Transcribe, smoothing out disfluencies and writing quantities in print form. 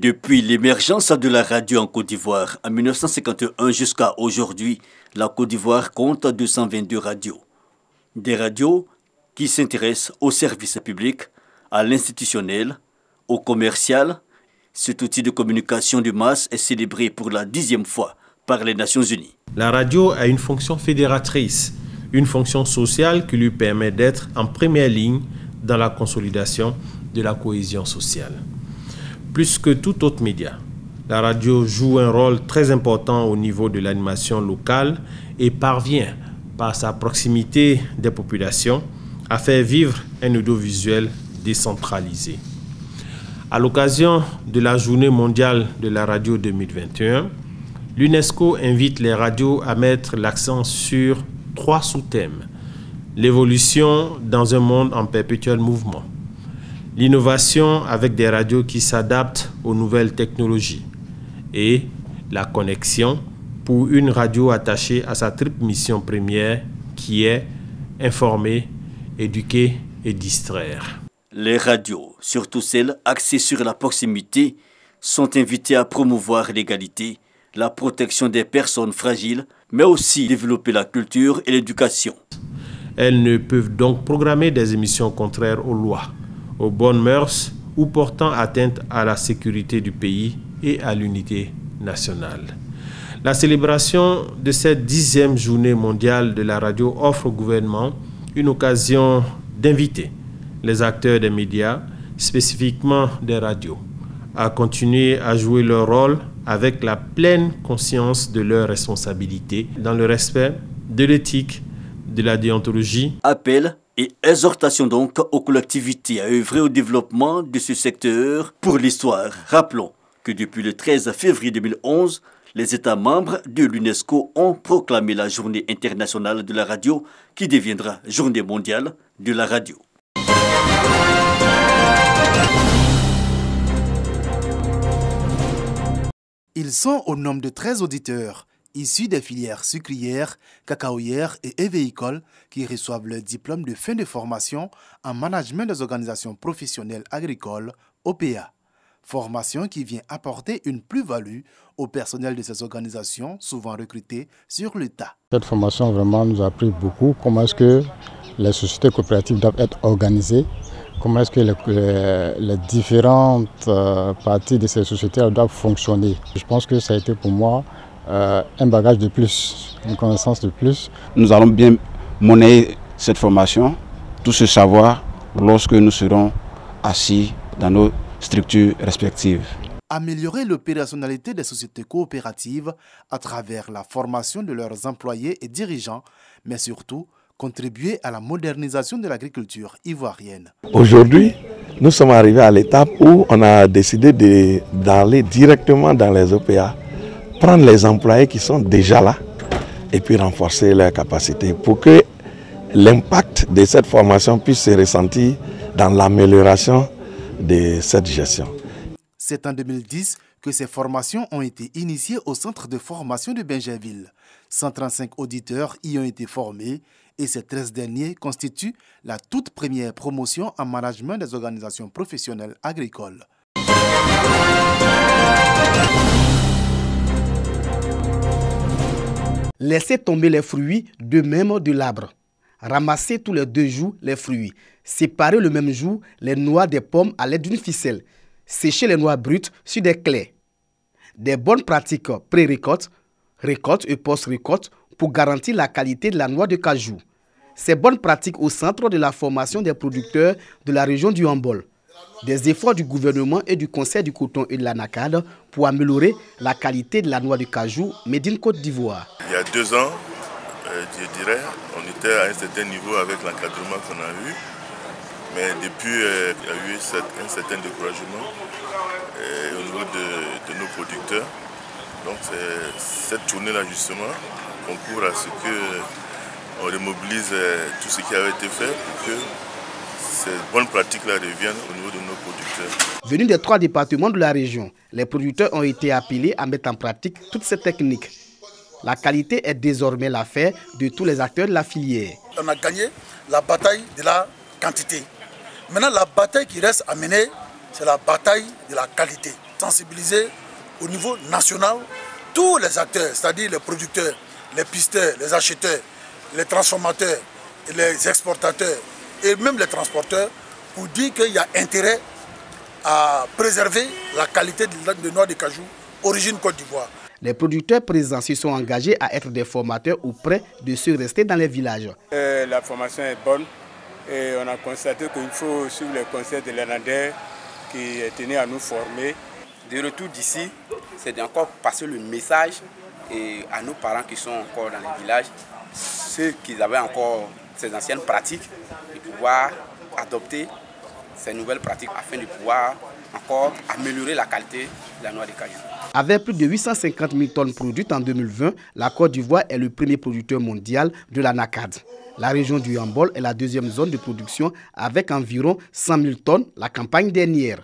Depuis l'émergence de la radio en Côte d'Ivoire en 1951 jusqu'à aujourd'hui, la Côte d'Ivoire compte 222 radios. Des radios qui s'intéressent au service public, à l'institutionnel, au commercial. Cet outil de communication de masse est célébré pour la 10e fois par les Nations Unies. La radio a une fonction fédératrice, une fonction sociale qui lui permet d'être en première ligne dans la consolidation de la cohésion sociale. Plus que tout autre média, la radio joue un rôle très important au niveau de l'animation locale et parvient, par sa proximité des populations, à faire vivre un audiovisuel décentralisé. À l'occasion de la Journée mondiale de la radio 2021, l'UNESCO invite les radios à mettre l'accent sur 3 sous-thèmes. L'évolution dans un monde en perpétuel mouvement. L'innovation avec des radios qui s'adaptent aux nouvelles technologies. Et la connexion pour une radio attachée à sa triple mission première qui est informer, éduquer et distraire. Les radios, surtout celles axées sur la proximité, sont invitées à promouvoir l'égalité, la protection des personnes fragiles, mais aussi développer la culture et l'éducation. Elles ne peuvent donc programmer des émissions contraires aux lois, aux bonnes mœurs ou portant atteinte à la sécurité du pays et à l'unité nationale. La célébration de cette 10e journée mondiale de la radio offre au gouvernement une occasion d'inviter les acteurs des médias, spécifiquement des radios, à continuer à jouer leur rôle avec la pleine conscience de leurs responsabilités dans le respect de l'éthique, de la déontologie. Appel et exhortation donc aux collectivités à œuvrer au développement de ce secteur pour l'histoire. Rappelons que depuis le 13 février 2011, les États membres de l'UNESCO ont proclamé la Journée internationale de la radio qui deviendra Journée mondiale de la radio. Ils sont au nombre de 13 auditeurs, issus des filières sucrières, cacaoyères et évéicoles qui reçoivent leur diplôme de fin de formation en management des organisations professionnelles agricoles, OPA. Formation qui vient apporter une plus-value au personnel de ces organisations, souvent recrutés sur le tas. Cette formation vraiment nous a appris beaucoup. Comment est-ce que les sociétés coopératives doivent être organisées, comment est-ce que les différentes parties de ces sociétés doivent fonctionner. Je pense que ça a été pour moi un bagage de plus, une connaissance de plus. Nous allons bien monnayer cette formation, tout ce savoir, lorsque nous serons assis dans nos structures respectives. Améliorer l'opérationnalité des sociétés coopératives à travers la formation de leurs employés et dirigeants, mais surtout contribuer à la modernisation de l'agriculture ivoirienne. Aujourd'hui, nous sommes arrivés à l'étape où on a décidé d'aller directement dans les OPA, prendre les employés qui sont déjà là et puis renforcer leurs capacités pour que l'impact de cette formation puisse se ressentir dans l'amélioration de cette gestion. C'est en 2010 que ces formations ont été initiées au centre de formation de Bingerville. 135 auditeurs y ont été formés et ces 13 derniers constituent la toute première promotion en management des organisations professionnelles agricoles. Laissez tomber les fruits de même de l'arbre. Ramassez tous les 2 jours les fruits. Séparez le même jour les noix des pommes à l'aide d'une ficelle. Séchez les noix brutes sur des claies. Des bonnes pratiques pré-récolte, récolte et post-récolte pour garantir la qualité de la noix de cajou. Ces bonnes pratiques au centre de la formation des producteurs de la région du Hambol. Des efforts du gouvernement et du Conseil du coton et de l'Anacad pour améliorer la qualité de la noix de cajou made in Côte d'Ivoire. Il y a 2 ans, je dirais, on était à un certain niveau avec l'encadrement qu'on a eu. Mais depuis, il y a eu un certain découragement au niveau de nos producteurs. Donc cette journée-là, justement, concourt à ce qu'on remobilise tout ce qui avait été fait pour que ces bonnes pratiques-là reviennent au niveau de nos producteurs. Venus des 3 départements de la région, les producteurs ont été appelés à mettre en pratique toutes ces techniques. La qualité est désormais l'affaire de tous les acteurs de la filière. On a gagné la bataille de la quantité. Maintenant, la bataille qui reste à mener, c'est la bataille de la qualité. sensibiliser au niveau national tous les acteurs, c'est-à-dire les producteurs, les pisteurs, les acheteurs, les transformateurs, les exportateurs et même les transporteurs pour dire qu'il y a intérêt à préserver la qualité de noix de cajou origine Côte d'Ivoire. Les producteurs présents se sont engagés à être des formateurs auprès de ceux restés dans les villages. La formation est bonne et on a constaté qu'il faut suivre les conseils de l'ANADER qui est tenu à nous former. De retour d'ici, c'est d'encore passer le message à nos parents qui sont encore dans les villages, ceux qui avaient encore ces anciennes pratiques, de pouvoir adopter ces nouvelles pratiques afin de pouvoir encore améliorer la qualité de la noix de cajou. Avec plus de 850 000 tonnes produites en 2020, la Côte d'Ivoire est le premier producteur mondial de la NACAD. La région du Yambol est la deuxième zone de production avec environ 100 000 tonnes la campagne dernière.